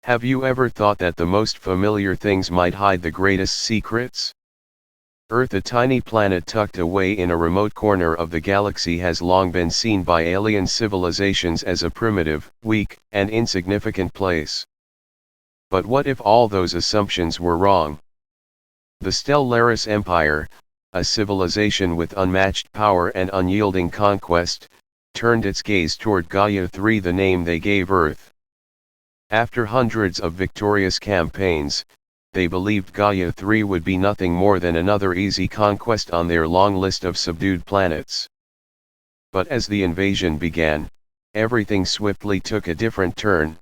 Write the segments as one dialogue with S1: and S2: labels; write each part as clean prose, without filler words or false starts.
S1: Have you ever thought that the most familiar things might hide the greatest secrets? Earth, a tiny planet tucked away in a remote corner of the galaxy, has long been seen by alien civilizations as a primitive, weak, and insignificant place. But what if all those assumptions were wrong? The Stellaris Empire, a civilization with unmatched power and unyielding conquest, turned its gaze toward Gaia 3, the name they gave Earth. After hundreds of victorious campaigns, they believed Gaia 3 would be nothing more than another easy conquest on their long list of subdued planets. But as the invasion began, everything swiftly took a different turn.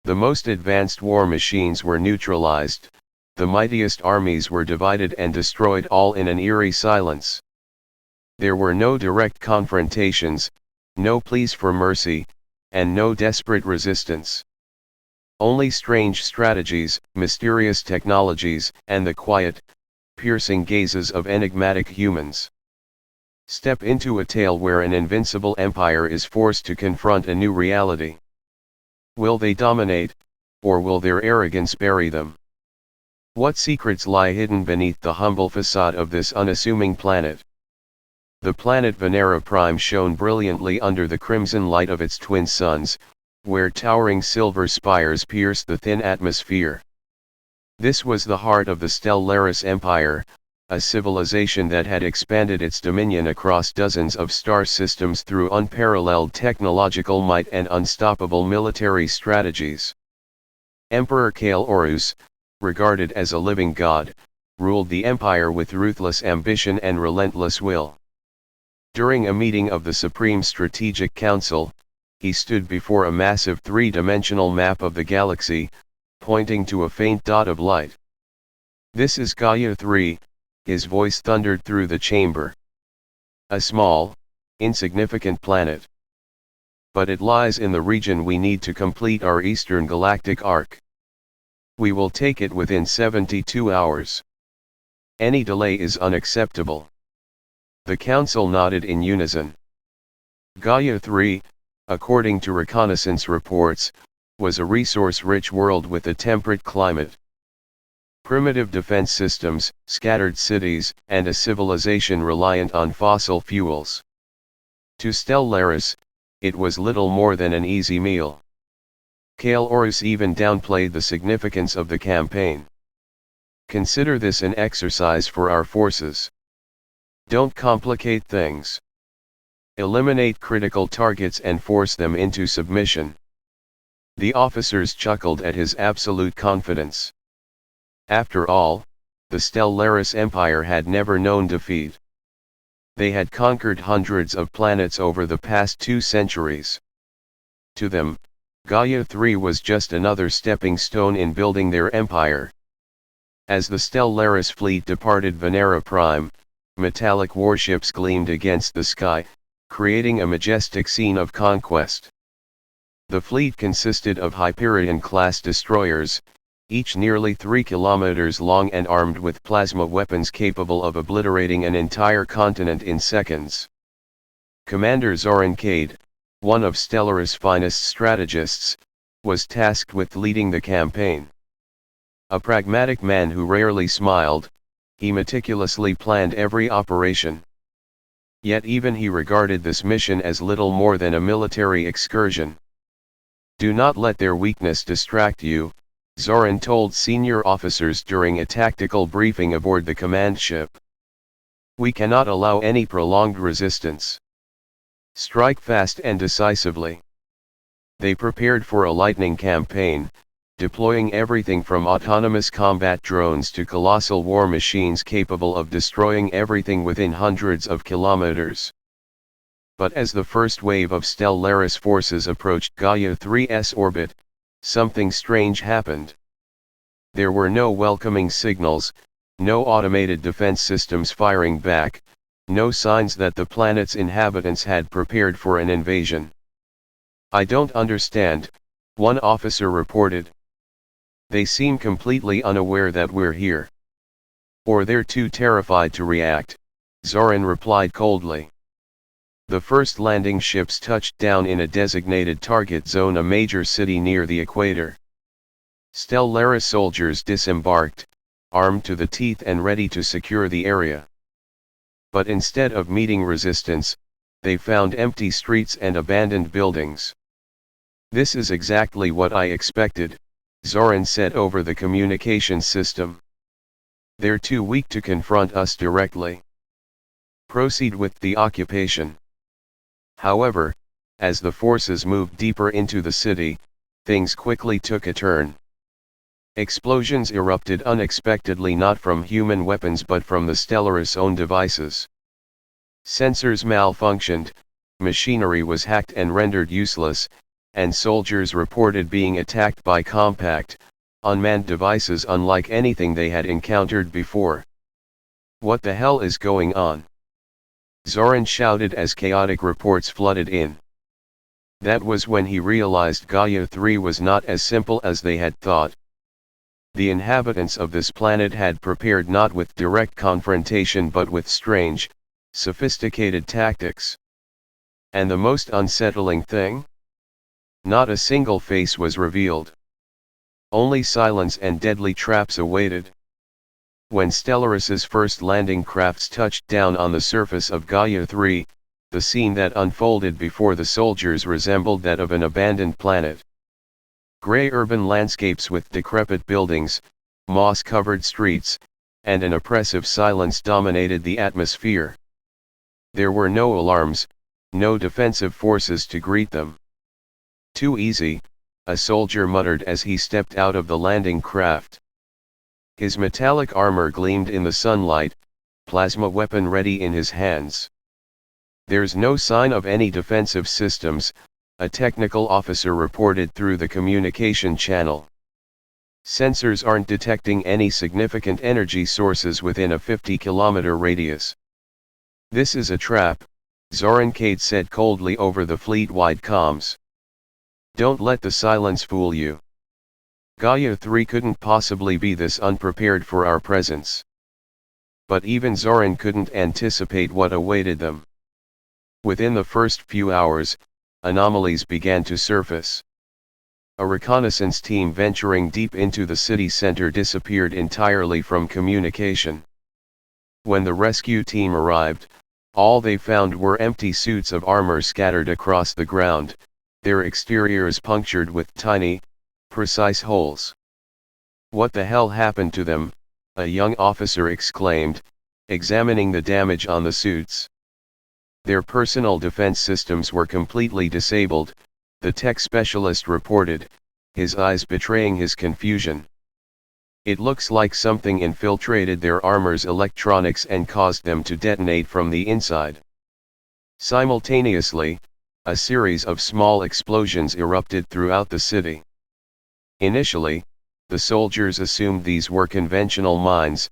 S1: The most advanced war machines were neutralized, the mightiest armies were divided and destroyed, all in an eerie silence. There were no direct confrontations, no pleas for mercy, and no desperate resistance. Only strange strategies, mysterious technologies, and the quiet, piercing gazes of enigmatic humans. Step into a tale where an invincible empire is forced to confront a new reality. Will they dominate, or will their arrogance bury them? What secrets lie hidden beneath the humble facade of this unassuming planet? The planet Venera Prime shone brilliantly under the crimson light of its twin suns, where towering silver spires pierced the thin atmosphere. This was the heart of the Stellaris Empire, a civilization that had expanded its dominion across dozens of star systems through unparalleled technological might and unstoppable military strategies. Emperor Kael, regarded as a living god, ruled the empire with ruthless ambition and relentless will. During a meeting of the Supreme Strategic Council, he stood before a massive three-dimensional map of the galaxy, pointing to a faint dot of light. "This is Gaia 3, his voice thundered through the chamber. "A small, insignificant planet. But it lies in the region we need to complete our Eastern Galactic Arc. We will take it within 72 hours. Any delay is unacceptable." The council nodded in unison. Gaia 3, according to reconnaissance reports, was a resource-rich world with a temperate climate. Primitive defense systems, scattered cities, and a civilization reliant on fossil fuels. To Stellaris, it was little more than an easy meal. Kael even downplayed the significance of the campaign. "Consider this an exercise for our forces. Don't complicate things. Eliminate critical targets and force them into submission." The officers chuckled at his absolute confidence. After all, the Stellaris Empire had never known defeat. They had conquered hundreds of planets over the past 2 centuries. To them, Gaia 3 was just another stepping stone in building their empire. As the Stellaris fleet departed Venera Prime, metallic warships gleamed against the sky, creating a majestic scene of conquest. The fleet consisted of Hyperion-class destroyers, each nearly 3 kilometers long and armed with plasma weapons capable of obliterating an entire continent in seconds. Commander Zoran Cade, one of Stellaris' finest strategists, was tasked with leading the campaign. A pragmatic man who rarely smiled, he meticulously planned every operation. Yet even he regarded this mission as little more than a military excursion. "Do not let their weakness distract you," Zoran told senior officers during a tactical briefing aboard the command ship. "We cannot allow any prolonged resistance. Strike fast and decisively." They prepared for a lightning campaign, deploying everything from autonomous combat drones to colossal war machines capable of destroying everything within hundreds of kilometers. But as the first wave of Stellaris forces approached Gaia 3's orbit, something strange happened. There were no welcoming signals, no automated defense systems firing back, no signs that the planet's inhabitants had prepared for an invasion. "I don't understand," one officer reported. "They seem completely unaware that we're here. Or they're too terrified to react," Zoran replied coldly. The first landing ships touched down in a designated target zone, a major city near the equator. Stellaris soldiers disembarked, armed to the teeth and ready to secure the area. But instead of meeting resistance, they found empty streets and abandoned buildings. "This is exactly what I expected," Zoran said over the communication system. "They're too weak to confront us directly. Proceed with the occupation." However, as the forces moved deeper into the city, things quickly took a turn. Explosions erupted unexpectedly, not from human weapons but from the Stellaris' own devices. Sensors malfunctioned, machinery was hacked and rendered useless, and soldiers reported being attacked by compact, unmanned devices unlike anything they had encountered before. "What the hell is going on?" Zoran shouted as chaotic reports flooded in. That was when he realized Gaia 3 was not as simple as they had thought. The inhabitants of this planet had prepared not with direct confrontation but with strange, sophisticated tactics. And the most unsettling thing? Not a single face was revealed. Only silence and deadly traps awaited. When Stellaris' first landing crafts touched down on the surface of Gaia 3, the scene that unfolded before the soldiers resembled that of an abandoned planet. Gray urban landscapes with decrepit buildings, moss-covered streets, and an oppressive silence dominated the atmosphere. There were no alarms, no defensive forces to greet them. "Too easy," a soldier muttered as he stepped out of the landing craft. His metallic armor gleamed in the sunlight, plasma weapon ready in his hands. "There's no sign of any defensive systems," a technical officer reported through the communication channel. "Sensors aren't detecting any significant energy sources within a 50-kilometer radius." "This is a trap," Zoran Kate said coldly over the fleet-wide comms. "Don't let the silence fool you. Gaia 3 couldn't possibly be this unprepared for our presence." But even Zoran couldn't anticipate what awaited them. Within the first few hours, anomalies began to surface. A reconnaissance team venturing deep into the city center disappeared entirely from communication. When the rescue team arrived, all they found were empty suits of armor scattered across the ground, their exteriors punctured with tiny, precise holes. "What the hell happened to them?" a young officer exclaimed, examining the damage on the suits. "Their personal defense systems were completely disabled," the tech specialist reported, his eyes betraying his confusion. "It looks like something infiltrated their armor's electronics and caused them to detonate from the inside." Simultaneously, a series of small explosions erupted throughout the city. Initially, the soldiers assumed these were conventional mines,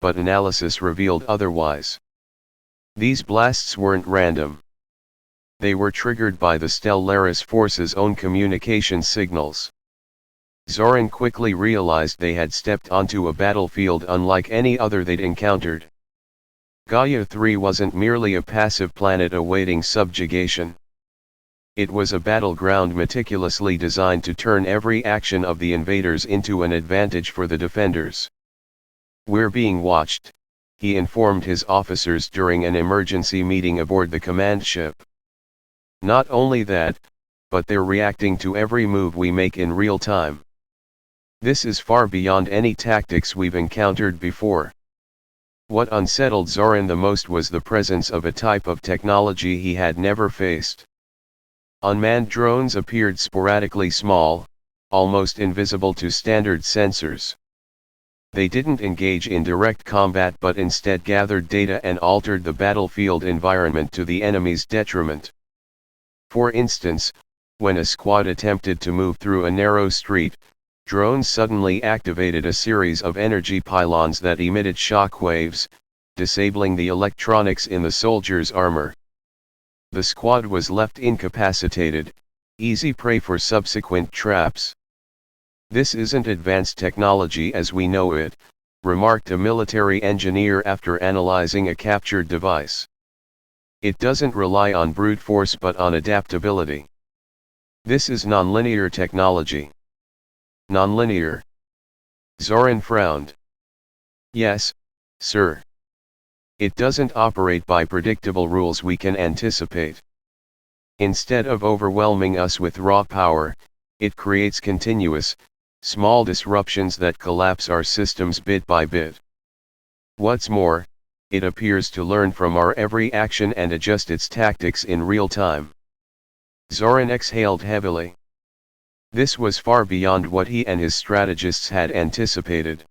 S1: but analysis revealed otherwise. These blasts weren't random. They were triggered by the Stellaris force's own communication signals. Zoran quickly realized they had stepped onto a battlefield unlike any other they'd encountered. Gaia 3 wasn't merely a passive planet awaiting subjugation. It was a battleground meticulously designed to turn every action of the invaders into an advantage for the defenders. "We're being watched," he informed his officers during an emergency meeting aboard the command ship. "Not only that, but they're reacting to every move we make in real time. This is far beyond any tactics we've encountered before." What unsettled Zoran the most was the presence of a type of technology he had never faced. Unmanned drones appeared sporadically small, almost invisible to standard sensors. They didn't engage in direct combat but instead gathered data and altered the battlefield environment to the enemy's detriment. For instance, when a squad attempted to move through a narrow street, drones suddenly activated a series of energy pylons that emitted shock waves, disabling the electronics in the soldiers' armor. The squad was left incapacitated, easy prey for subsequent traps. "This isn't advanced technology as we know it," remarked a military engineer after analyzing a captured device. "It doesn't rely on brute force but on adaptability. This is nonlinear technology." Nonlinear. Zoran frowned. Yes, sir. It doesn't operate by predictable rules we can anticipate. Instead of overwhelming us with raw power, it creates continuous, small disruptions that collapse our systems bit by bit. What's more, it appears to learn from our every action and adjust its tactics in real time. Zoran exhaled heavily. This was far beyond what he and his strategists had anticipated.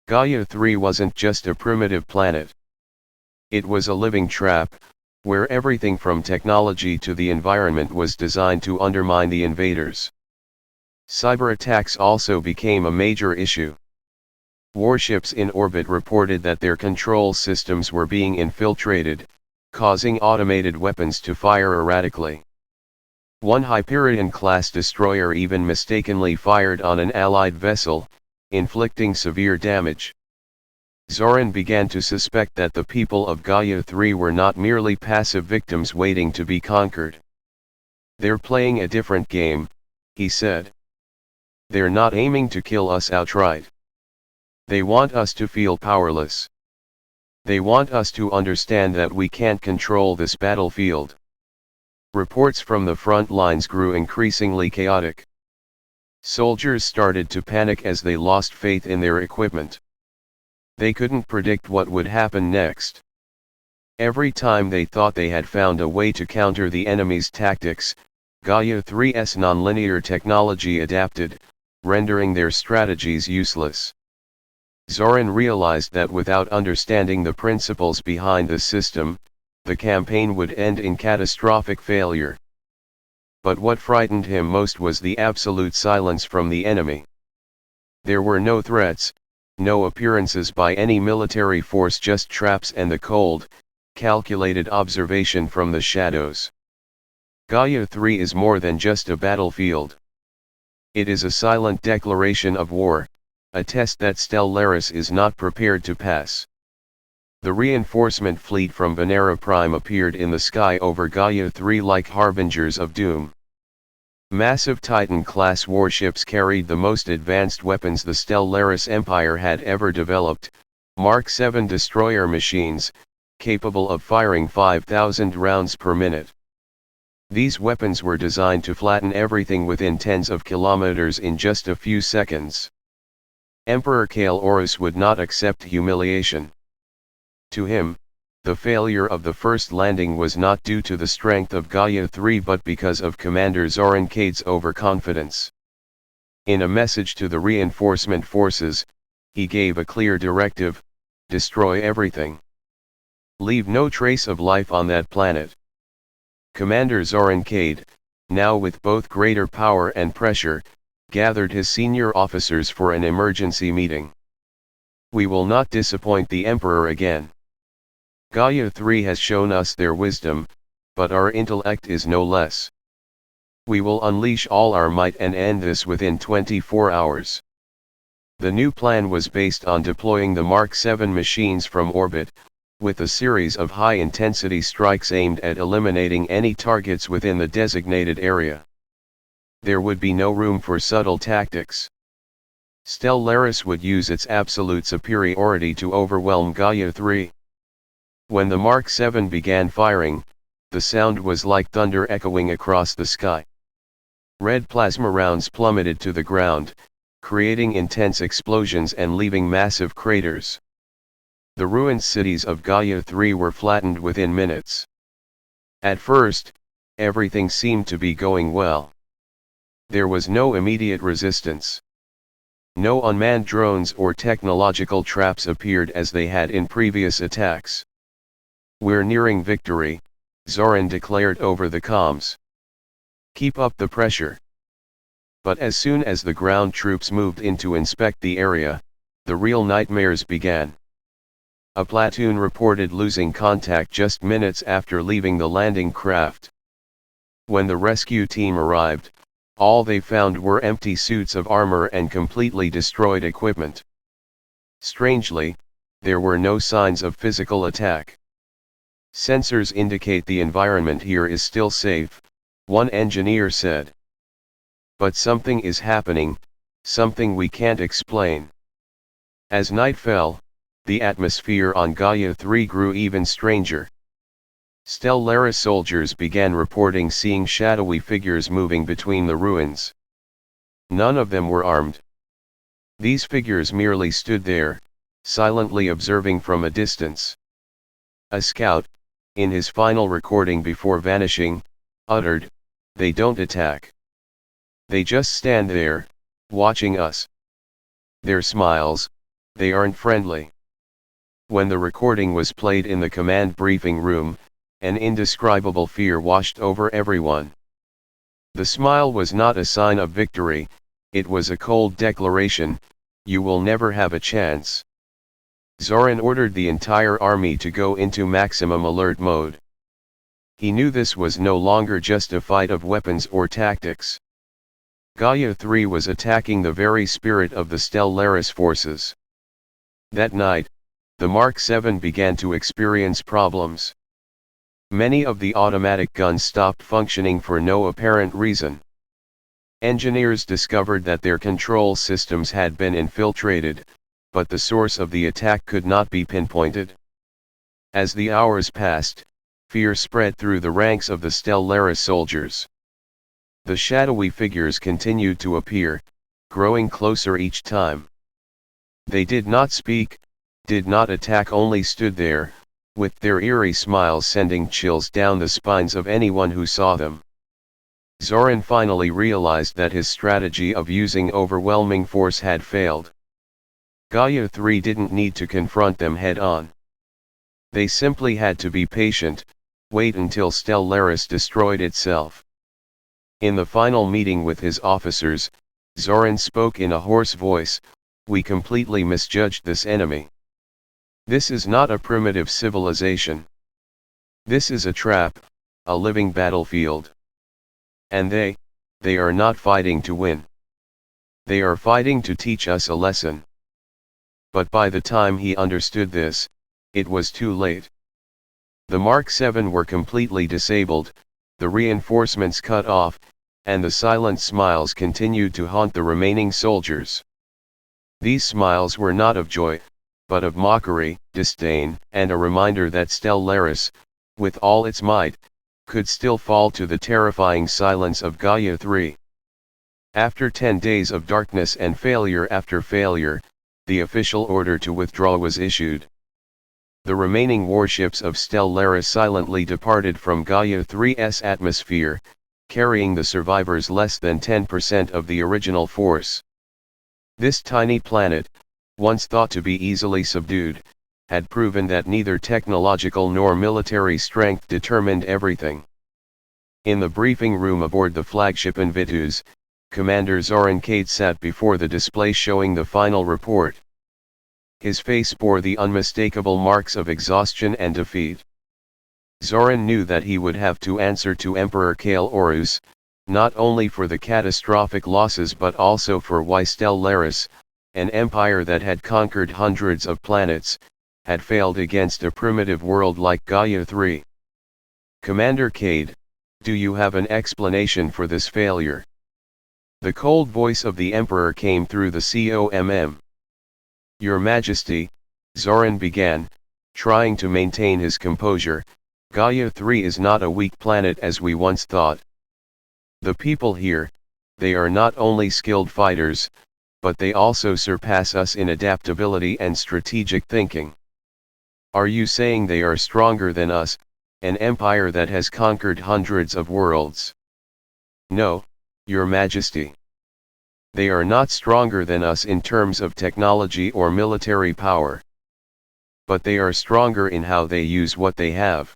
S1: Gaia 3 wasn't just a primitive planet. It was a living trap, where everything from technology to the environment was designed to undermine the invaders. Cyber attacks also became a major issue. Warships in orbit reported that their control systems were being infiltrated, causing automated weapons to fire erratically. One Hyperion-class destroyer even mistakenly fired on an Allied vessel, inflicting severe damage. Zoran began to suspect that the people of Gaia 3 were not merely passive victims waiting to be conquered. They're playing a different game, he said. They're not aiming to kill us outright. They want us to feel powerless. They want us to understand that we can't control this battlefield. Reports from the front lines grew increasingly chaotic. Soldiers started to panic as they lost faith in their equipment. They couldn't predict what would happen next. Every time they thought they had found a way to counter the enemy's tactics, Gaia 3's nonlinear technology adapted, rendering their strategies useless. Zoran realized that without understanding the principles behind the system, the campaign would end in catastrophic failure. But what frightened him most was the absolute silence from the enemy. There were no threats, no appearances by any military force, just traps and the cold, calculated observation from the shadows. Gaia 3 is more than just a battlefield. It is a silent declaration of war, a test that Stellaris is not prepared to pass. The reinforcement fleet from Venera Prime appeared in the sky over Gaia 3 like harbingers of doom. Massive Titan-class warships carried the most advanced weapons the Stellaris Empire had ever developed, Mark 7 destroyer machines, capable of firing 5,000 rounds per minute. These weapons were designed to flatten everything within tens of kilometers in just a few seconds. Emperor Kael'Orus would not accept humiliation. To him, the failure of the first landing was not due to the strength of Gaia 3 but because of Commander Zoran Cade's overconfidence. In a message to the reinforcement forces, he gave a clear directive: destroy everything. Leave no trace of life on that planet. Commander Zoran Cade, now with both greater power and pressure, gathered his senior officers for an emergency meeting. We will not disappoint the Emperor again. Gaia 3 has shown us their wisdom, but our intellect is no less. We will unleash all our might and end this within 24 hours. The new plan was based on deploying the Mark 7 machines from orbit, with a series of high-intensity strikes aimed at eliminating any targets within the designated area. There would be no room for subtle tactics. Stellaris would use its absolute superiority to overwhelm Gaia 3. When the Mark 7 began firing, the sound was like thunder echoing across the sky. Red plasma rounds plummeted to the ground, creating intense explosions and leaving massive craters. The ruined cities of Gaia 3 were flattened within minutes. At first, everything seemed to be going well. There was no immediate resistance. No unmanned drones or technological traps appeared as they had in previous attacks. We're nearing victory, Zoran declared over the comms. Keep up the pressure. But as soon as the ground troops moved in to inspect the area, the real nightmares began. A platoon reported losing contact just minutes after leaving the landing craft. When the rescue team arrived, all they found were empty suits of armor and completely destroyed equipment. Strangely, there were no signs of physical attack. Sensors indicate the environment here is still safe, one engineer said. But something is happening, something we can't explain. As night fell, the atmosphere on Gaia 3 grew even stranger. Stellaris soldiers began reporting seeing shadowy figures moving between the ruins. None of them were armed. These figures merely stood there, silently observing from a distance. A scout, in his final recording before vanishing, uttered, "They don't attack. They just stand there, watching us. Their smiles, they aren't friendly." When the recording was played in the command briefing room, an indescribable fear washed over everyone. The smile was not a sign of victory, it was a cold declaration, "You will never have a chance." Zoran ordered the entire army to go into maximum alert mode. He knew this was no longer just a fight of weapons or tactics. Gaia 3 was attacking the very spirit of the Stellaris forces. That night, the Mark 7 began to experience problems. Many of the automatic guns stopped functioning for no apparent reason. Engineers discovered that their control systems had been infiltrated, but the source of the attack could not be pinpointed. As the hours passed, fear spread through the ranks of the Stellaris soldiers. The shadowy figures continued to appear, growing closer each time. They did not speak, did not attack, only stood there, with their eerie smiles sending chills down the spines of anyone who saw them. Zoran finally realized that his strategy of using overwhelming force had failed. Gaia 3 didn't need to confront them head-on. They simply had to be patient, wait until Stellaris destroyed itself. In the final meeting with his officers, Zoran spoke in a hoarse voice, "We completely misjudged this enemy. This is not a primitive civilization. This is a trap, a living battlefield. And they are not fighting to win. They are fighting to teach us a lesson." But by the time he understood this, it was too late. The Mark 7 were completely disabled, the reinforcements cut off, and the silent smiles continued to haunt the remaining soldiers. These smiles were not of joy, but of mockery, disdain, and a reminder that Stellaris, with all its might, could still fall to the terrifying silence of Gaia 3. After 10 days of darkness and failure after failure, the official order to withdraw was issued. The remaining warships of Stellaris silently departed from Gaia 3's atmosphere, carrying the survivors less than 10% of the original force. This tiny planet, once thought to be easily subdued, had proven that neither technological nor military strength determined everything. In the briefing room aboard the flagship Invaders, Commander Zoran Kate sat before the display showing the final report. His face bore the unmistakable marks of exhaustion and defeat. Zoran knew that he would have to answer to Emperor Kale Orus, not only for the catastrophic losses but also for why Stellaris, an empire that had conquered hundreds of planets, had failed against a primitive world like Gaia 3. "Commander Cade, do you have an explanation for this failure?" The cold voice of the Emperor came through the COMM. "Your Majesty," Zoran began, trying to maintain his composure, "Gaia 3 is not a weak planet as we once thought. The people here, they are not only skilled fighters, but they also surpass us in adaptability and strategic thinking. Are you saying they are stronger than us, an empire that has conquered hundreds of worlds?" "No, Your Majesty. They are not stronger than us in terms of technology or military power. But they are stronger in how they use what they have.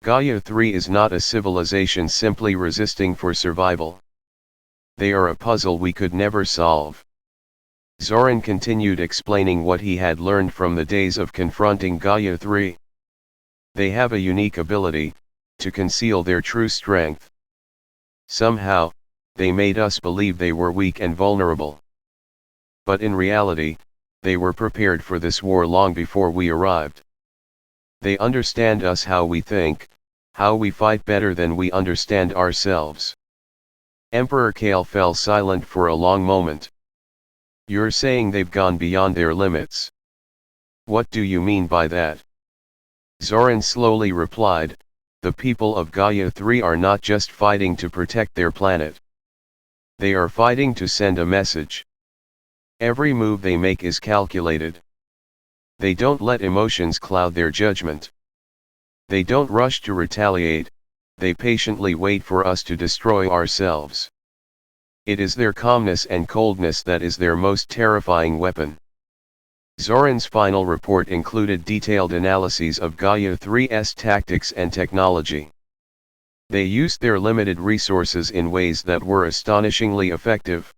S1: Gaia 3 is not a civilization simply resisting for survival. They are a puzzle we could never solve." Zoran continued explaining what he had learned from the days of confronting Gaia 3. "They have a unique ability to conceal their true strength. Somehow, they made us believe they were weak and vulnerable. But in reality, they were prepared for this war long before we arrived. They understand us, how we think, how we fight better than we understand ourselves." Emperor Kale fell silent for a long moment. You're saying they've gone beyond their limits. What do you mean by that? Zoran slowly replied, the people of Gaia 3 are not just fighting to protect their planet. They are fighting to send a message. Every move they make is calculated. They don't let emotions cloud their judgment. They don't rush to retaliate, they patiently wait for us to destroy ourselves. It is their calmness and coldness that is their most terrifying weapon. Zoran's final report included detailed analyses of Gaia 3's tactics and technology. They used their limited resources in ways that were astonishingly effective.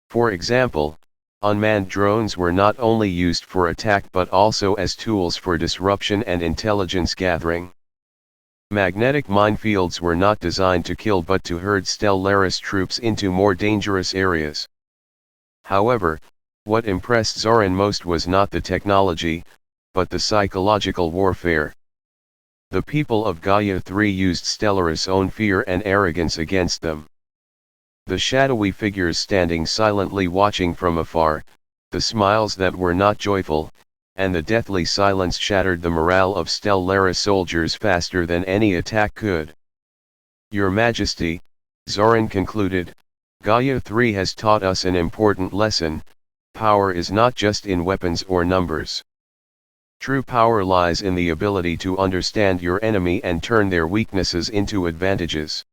S1: For example, unmanned drones were not only used for attack but also as tools for disruption and intelligence gathering. Magnetic minefields were not designed to kill but to herd Stellaris troops into more dangerous areas. However, what impressed Zoran most was not the technology, but the psychological warfare. The people of Gaia 3 used Stellaris' own fear and arrogance against them. The shadowy figures standing silently watching from afar, the smiles that were not joyful, and the deathly silence shattered the morale of Stellaris soldiers faster than any attack could. Your Majesty, Zoran concluded, Gaia 3 has taught us an important lesson: power is not just in weapons or numbers. True power lies in the ability to understand your enemy and turn their weaknesses into advantages.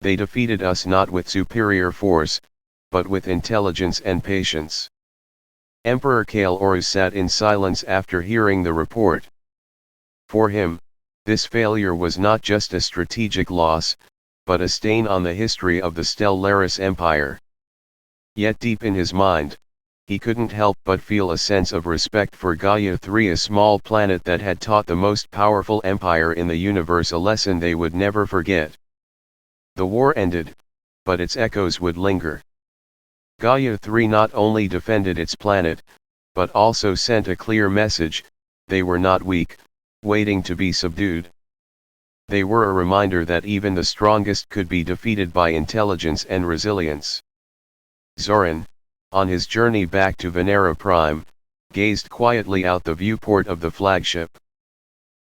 S1: They defeated us not with superior force, but with intelligence and patience. Emperor Kael'Orus sat in silence after hearing the report. For him, this failure was not just a strategic loss, but a stain on the history of the Stellaris Empire. Yet deep in his mind, he couldn't help but feel a sense of respect for Gaia 3, a small planet that had taught the most powerful empire in the universe a lesson they would never forget. The war ended, but its echoes would linger. Gaia 3 not only defended its planet, but also sent a clear message: they were not weak, waiting to be subdued. They were a reminder that even the strongest could be defeated by intelligence and resilience. Zoran, on his journey back to Venera Prime, gazed quietly out the viewport of the flagship.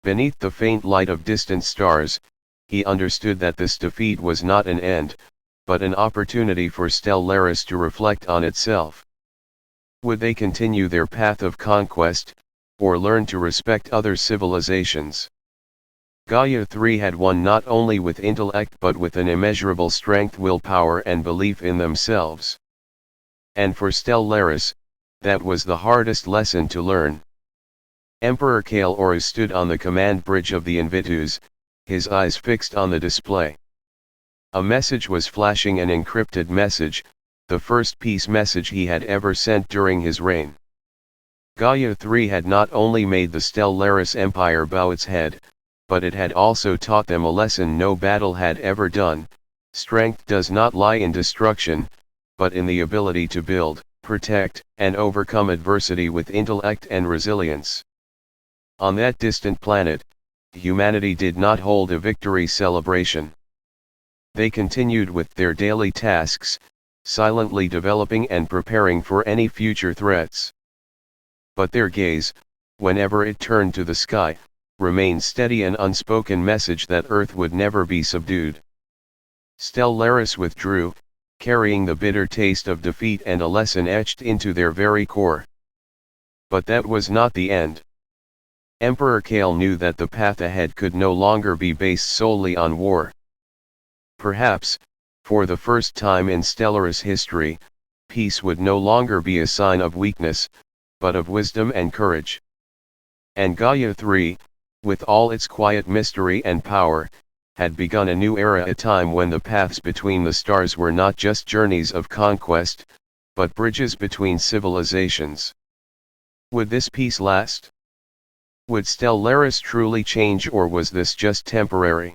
S1: Beneath the faint light of distant stars, he understood that this defeat was not an end, but an opportunity for Stellaris to reflect on itself. Would they continue their path of conquest, or learn to respect other civilizations? Gaia 3 had won not only with intellect but with an immeasurable strength, willpower and belief in themselves. And for Stellaris, that was the hardest lesson to learn. Emperor Kael'Orus stood on the command bridge of the invaders, his eyes fixed on the display. A message was flashing, an encrypted message, the first peace message he had ever sent during his reign. Gaia 3 had not only made the Stellaris Empire bow its head, but it had also taught them a lesson no battle had ever done: strength does not lie in destruction, but in the ability to build, protect, and overcome adversity with intellect and resilience. On that distant planet, humanity did not hold a victory celebration. They continued with their daily tasks, silently developing and preparing for any future threats. But their gaze, whenever it turned to the sky, remained steady, an unspoken message that Earth would never be subdued. Stellaris withdrew, carrying the bitter taste of defeat and a lesson etched into their very core. But that was not the end. Emperor Kael knew that the path ahead could no longer be based solely on war. Perhaps, for the first time in Stellaris history, peace would no longer be a sign of weakness, but of wisdom and courage. And Gaia 3, with all its quiet mystery and power, had begun a new era, a time when the paths between the stars were not just journeys of conquest, but bridges between civilizations. Would this peace last? Would Stellaris truly change, or was this just temporary?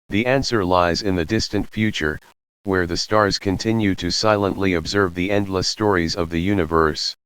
S1: The answer lies in the distant future, where the stars continue to silently observe the endless stories of the universe.